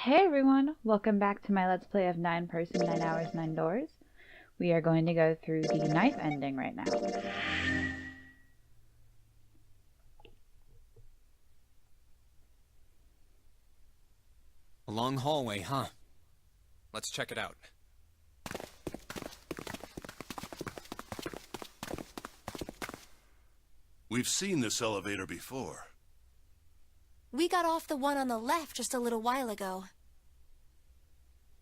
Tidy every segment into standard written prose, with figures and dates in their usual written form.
Hey everyone, welcome back to my Let's Play of 9 Person, 9 Hours, 9 Doors. We are going to go through the knife ending right now. A long hallway, huh? Let's check it out. We've seen this elevator before. We got off the one on the left just a little while ago.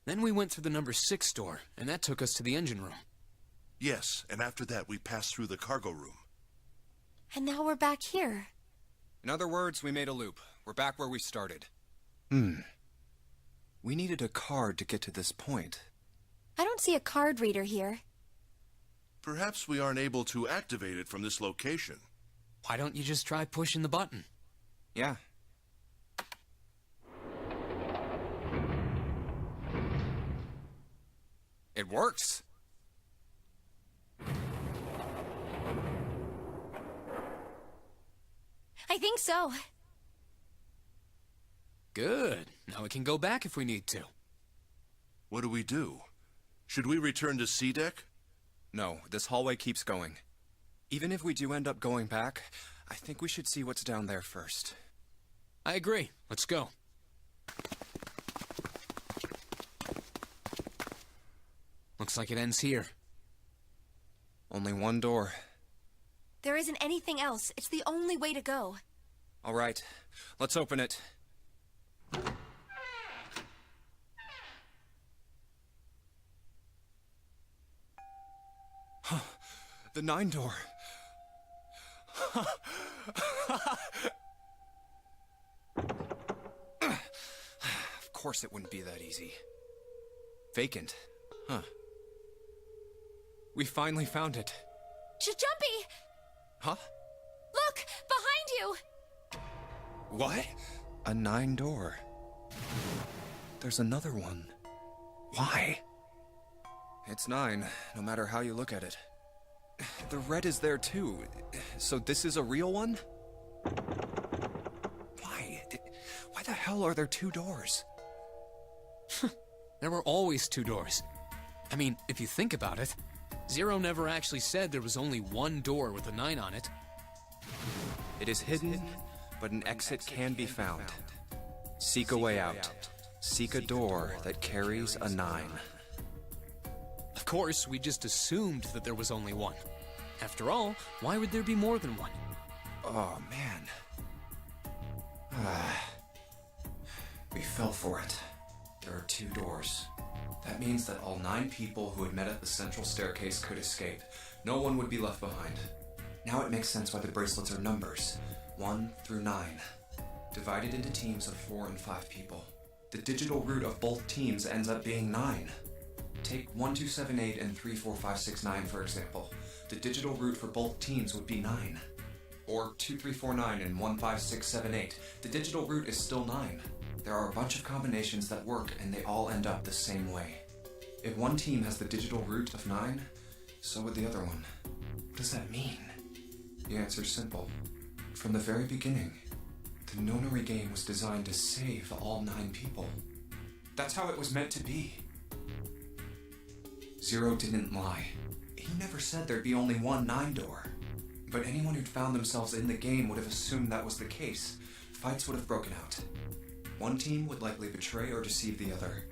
Then we went through the number 6 door, and that took us to the engine room. Yes, and after that we passed through the cargo room. And now we're back here. In other words, we made a loop. We're back where we started. We needed a card to get to this point. I don't see a card reader here. Perhaps we aren't able to activate it from this location. Why don't you just try pushing the button? Yeah. It works. I think so. Good. Now we can go back if we need to. What do we do? Should we return to C deck? No, this hallway keeps going. Even if we do end up going back, I think we should see what's down there first. I agree. Let's go. Looks like it ends here. Only one door. There isn't anything else. It's the only way to go. All right, let's open it. Huh, the 9 door. Of course it wouldn't be that easy. Vacant. Huh. We finally found it. Junpei! Huh? Look! Behind you! What? A 9 door. There's another one. Why? It's 9, no matter how you look at it. The red is there too. So this is a real one? Why? Why the hell are there 2 doors? There were always 2 doors. I mean, if you think about it, Zero never actually said there was only one door with a 9 on it. It is hidden, but an exit can be found. Seek a way out. Seek a door that carries a 9. Of course, we just assumed that there was only one. After all, why would there be more than one? Oh, man. We fell for it. There are 2 doors. That means that all 9 people who had met at the central staircase could escape. No one would be left behind. Now it makes sense why the bracelets are numbers. 1 through 9. Divided into teams of 4 and 5 people. The digital root of both teams ends up being 9. Take 1278 and 34569 for example. The digital root for both teams would be 9. Or 2349 and 15678. The digital root is still 9. There are a bunch of combinations that work and they all end up the same way. If one team has the digital root of 9, so would the other one. What does that mean? The answer's simple. From the very beginning, the Nonary Game was designed to save all 9 people. That's how it was meant to be. Zero didn't lie. He never said there'd be only one 9 door. But anyone who'd found themselves in the game would have assumed that was the case. Fights would have broken out. One team would likely betray or deceive the other.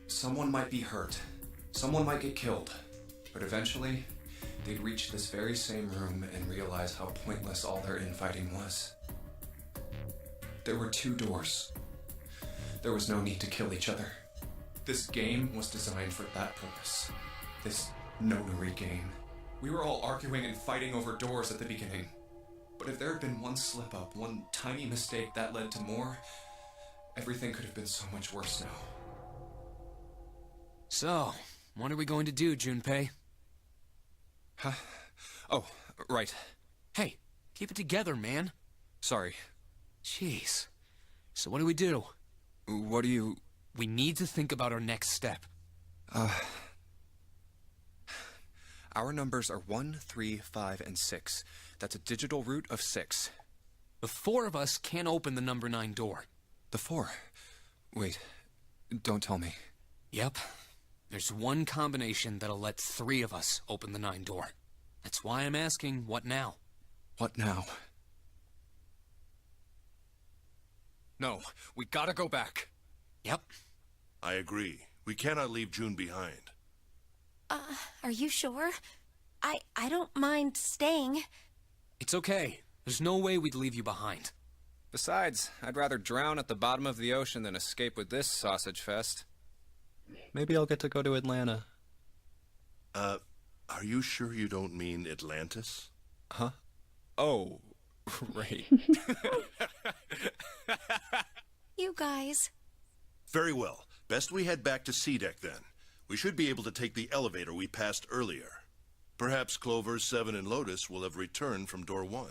Someone might be hurt. Someone might get killed. But eventually, they'd reach this very same room and realize how pointless all their infighting was. There were 2 doors. There was no need to kill each other. This game was designed for that purpose. This Nonary Game. We were all arguing and fighting over doors at the beginning. But if there had been one slip-up, one tiny mistake that led to more, everything could have been so much worse now. So, what are we going to do, Junpei? Huh? Oh, right. Hey, keep it together, man. Sorry. Jeez. So what do we do? What do you... We need to think about our next step. Our numbers are 1, 3, 5, and 6. That's a digital root of 6. The 4 of us can't open the number 9 door. The 4. Wait, Don't tell me. Yep. There's one combination that'll let 3 of us open the 9 door. That's why I'm asking, what now? What now? No, we gotta go back. Yep. I agree. We cannot leave June behind. Are you sure? I don't mind staying. It's okay. There's no way we'd leave you behind. Besides, I'd rather drown at the bottom of the ocean than escape with this sausage fest. Maybe I'll get to go to Atlanta. Are you sure you don't mean Atlantis? Huh? Oh, right. You guys. Very well. Best we head back to C-Deck then. We should be able to take the elevator we passed earlier. Perhaps Clover, Seven, and Lotus will have returned from door 1.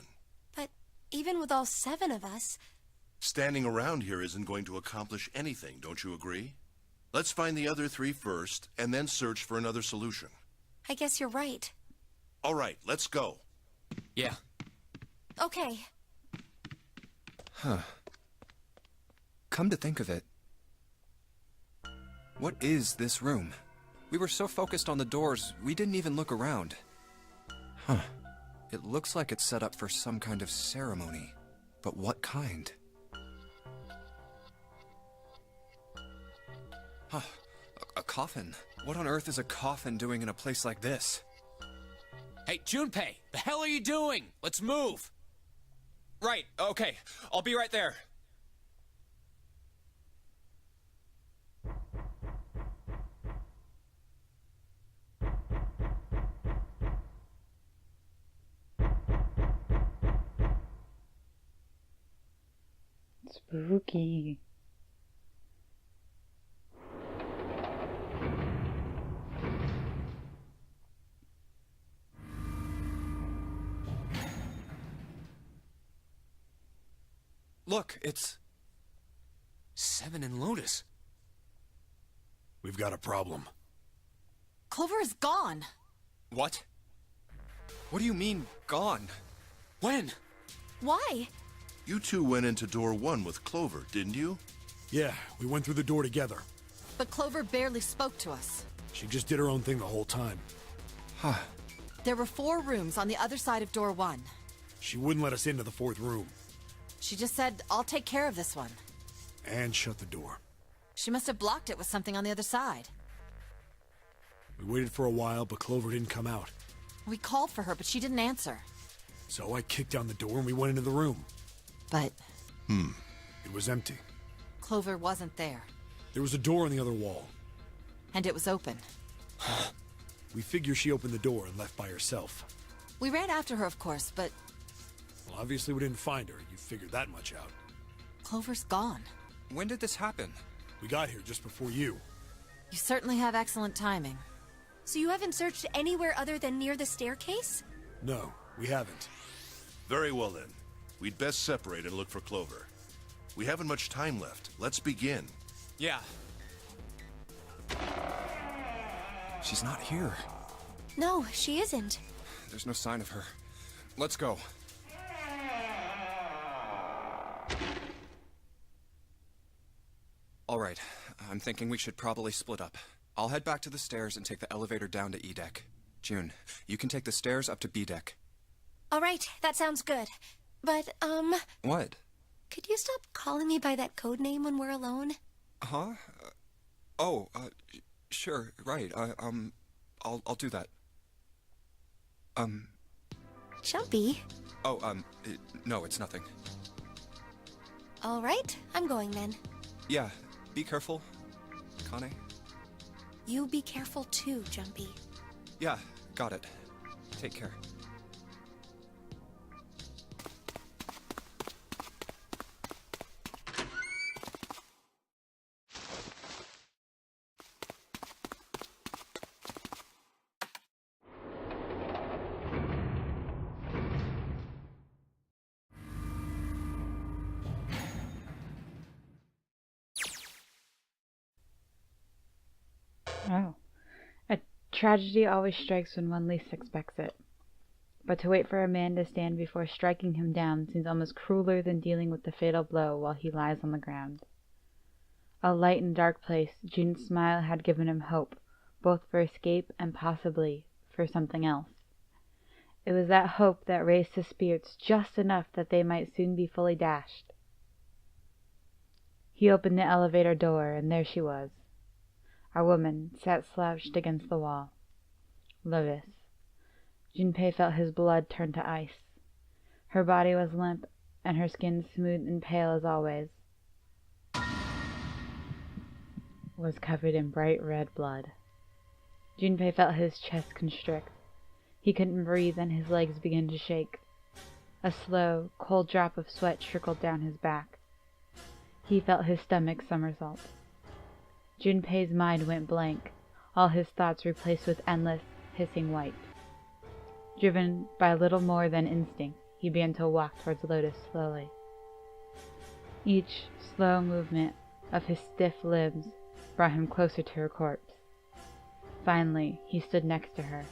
But even with all 7 of us... Standing around here isn't going to accomplish anything, don't you agree? Let's find the other 3 first, and then search for another solution. I guess you're right. All right, let's go. Yeah. Okay. Huh. Come to think of it, what is this room? We were so focused on the doors, we didn't even look around. Huh. It looks like it's set up for some kind of ceremony. But what kind? Huh. A coffin? What on earth is a coffin doing in a place like this? Hey, Junpei, the hell are you doing? Let's move. Right, okay. I'll be right there. Spooky. Look, it's... Seven and Lotus. We've got a problem. Clover is gone. What? What do you mean, gone? When? Why? You 2 went into door 1 with Clover, didn't you? Yeah, we went through the door together. But Clover barely spoke to us. She just did her own thing the whole time. Huh. There were 4 rooms on the other side of door 1. She wouldn't let us into the 4th room. She just said, I'll take care of this one. And shut the door. She must have blocked it with something on the other side. We waited for a while, but Clover didn't come out. We called for her, but she didn't answer. So I kicked down the door and we went into the room. But It was empty. Clover wasn't there. There was a door on the other wall. And it was open. We figure she opened the door and left by herself. We ran after her, of course, but Well, obviously we didn't find her. You figured that much out. Clover's gone. When did this happen? We got here just before you. You certainly have excellent timing. So you haven't searched anywhere other than near the staircase? No, we haven't. Very well then. We'd best separate and look for Clover. We haven't much time left. Let's begin. Yeah. She's not here. No, she isn't. There's no sign of her. Let's go. All right, I'm thinking we should probably split up. I'll head back to the stairs and take the elevator down to E-Deck. June, you can take the stairs up to B-Deck. All right, that sounds good. But, What? could you stop calling me by that code name when we're alone? Huh? Sure, right. I'll do that. Jumpy. No, it's nothing. All right, I'm going then. Yeah, be careful, Kane. You be careful too, Jumpy. Yeah, got it. Take care. Oh. A tragedy always strikes when one least expects it. But to wait for a man to stand before striking him down seems almost crueler than dealing with the fatal blow while he lies on the ground. A light and dark place, June's smile had given him hope, both for escape and possibly for something else. It was that hope that raised his spirits just enough that they might soon be fully dashed. He opened the elevator door, and there she was. A woman sat slouched against the wall. Lotus. Junpei felt his blood turn to ice. Her body was limp, and her skin smooth and pale as always, was covered in bright red blood. Junpei felt his chest constrict. He couldn't breathe, and his legs began to shake. A slow, cold drop of sweat trickled down his back. He felt his stomach somersault. Junpei's mind went blank, all his thoughts replaced with endless, hissing white. Driven by little more than instinct, he began to walk towards Lotus slowly. Each slow movement of his stiff limbs brought him closer to her corpse. Finally, he stood next to her.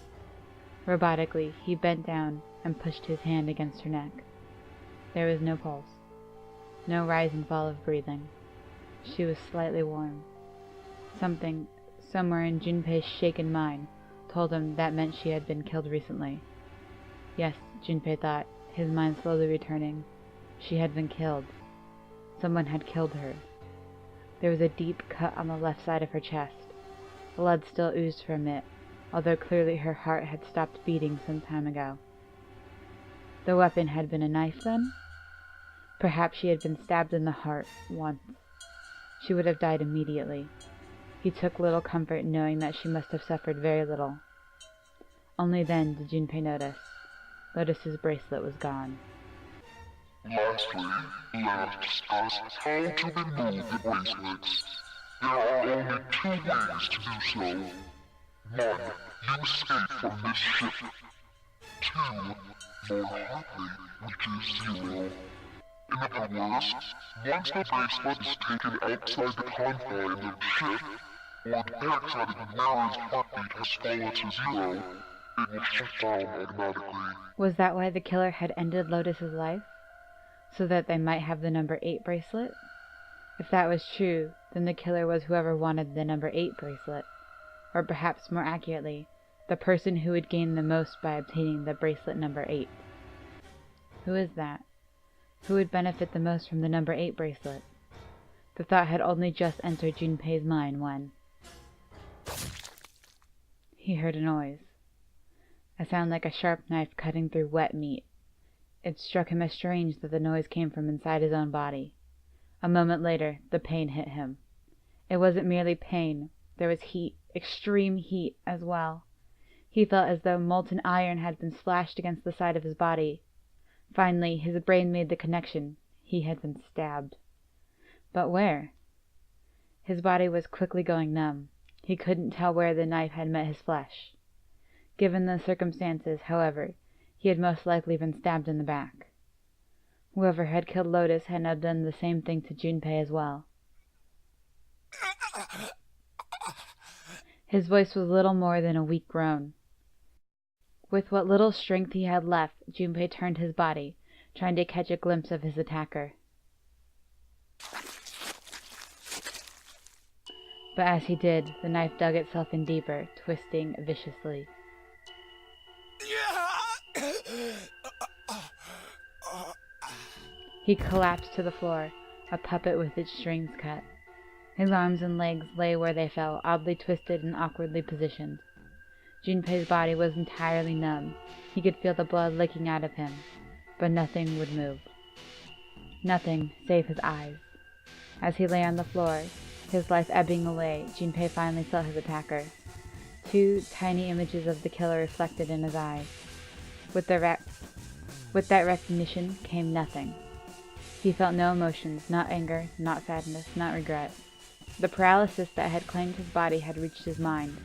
Robotically, he bent down and pushed his hand against her neck. There was no pulse, no rise and fall of breathing. She was slightly warm. Something, somewhere in Junpei's shaken mind, told him that meant she had been killed recently. Yes, Junpei thought, his mind slowly returning. She had been killed. Someone had killed her. There was a deep cut on the left side of her chest. Blood still oozed from it, although clearly her heart had stopped beating some time ago. The weapon had been a knife, then? Perhaps she had been stabbed in the heart once. She would have died immediately. He took little comfort in knowing that she must have suffered very little. Only then did Junpei notice. Lotus's bracelet was gone. Lastly, let us discuss how to remove the bracelets. There are only two ways to do so. One, you escape from this ship. Two, more likely, which is zero. In other words, once the bracelet is taken outside the confines of the ship, or the backside of the mirror's heartbeat has fallen to zero, it will shut down automatically. Was that why the killer had ended Lotus's life? So that they might have the number 8 bracelet? If that was true, then the killer was whoever wanted the number 8 bracelet. Or perhaps more accurately, the person who would gain the most by obtaining the bracelet number 8. Who is that? Who would benefit the most from the number 8 bracelet? The thought had only just entered Junpei's mind when he heard a noise. A sound like a sharp knife cutting through wet meat. It struck him as strange that the noise came from inside his own body. A moment later, the pain hit him. It wasn't merely pain. There was heat, extreme heat, as well. He felt as though molten iron had been splashed against the side of his body. Finally, his brain made the connection. He had been stabbed. But where? His body was quickly going numb. He couldn't tell where the knife had met his flesh. Given the circumstances, however, he had most likely been stabbed in the back. Whoever had killed Lotus had now done the same thing to Junpei as well. His voice was little more than a weak groan. With what little strength he had left, Junpei turned his body, trying to catch a glimpse of his attacker. But as he did, the knife dug itself in deeper, twisting viciously. He collapsed to the floor, a puppet with its strings cut. His arms and legs lay where they fell, oddly twisted and awkwardly positioned. Junpei's body was entirely numb. He could feel the blood licking out of him, but nothing would move. Nothing save his eyes. As he lay on the floor, his life ebbing away, Junpei finally saw his attacker. 2 tiny images of the killer reflected in his eyes. With that recognition came nothing. He felt no emotions, not anger, not sadness, not regret. The paralysis that had claimed his body had reached his mind.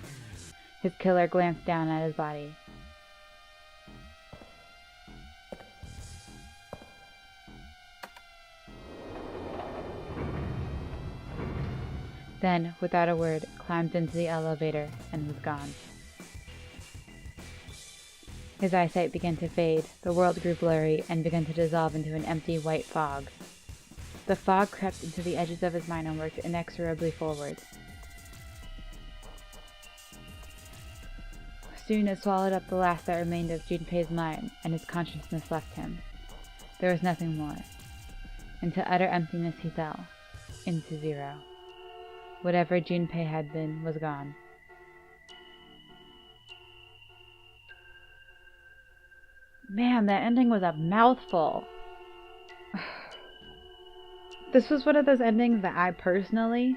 His killer glanced down at his body. Then, without a word, climbed into the elevator and was gone. His eyesight began to fade, the world grew blurry, and began to dissolve into an empty white fog. The fog crept into the edges of his mind and worked inexorably forward. Soon it swallowed up the last that remained of Junpei's mind, and his consciousness left him. There was nothing more. Into utter emptiness he fell. Into zero. Whatever Junpei had been was gone. Man, that ending was a mouthful. This was one of those endings that I personally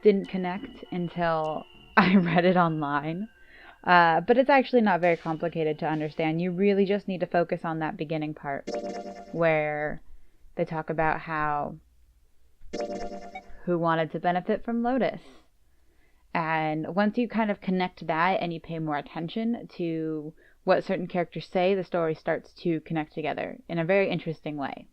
didn't connect until I read it online. But it's actually not very complicated to understand. You really just need to focus on that beginning part where they talk about who wanted to benefit from Lotus. And once you kind of connect that and you pay more attention to what certain characters say, the story starts to connect together in a very interesting way.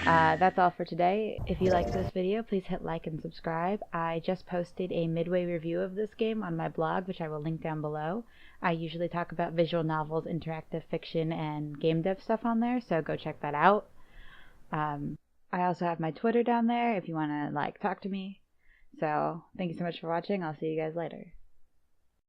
That's all for today. If you liked this video, please hit like and subscribe. I just posted a midway review of this game on my blog, which I will link down below. I usually talk about visual novels, interactive fiction, and game dev stuff on there, so go check that out. I also have my Twitter down there if you want to talk to me. So thank you so much for watching. I'll see you guys later.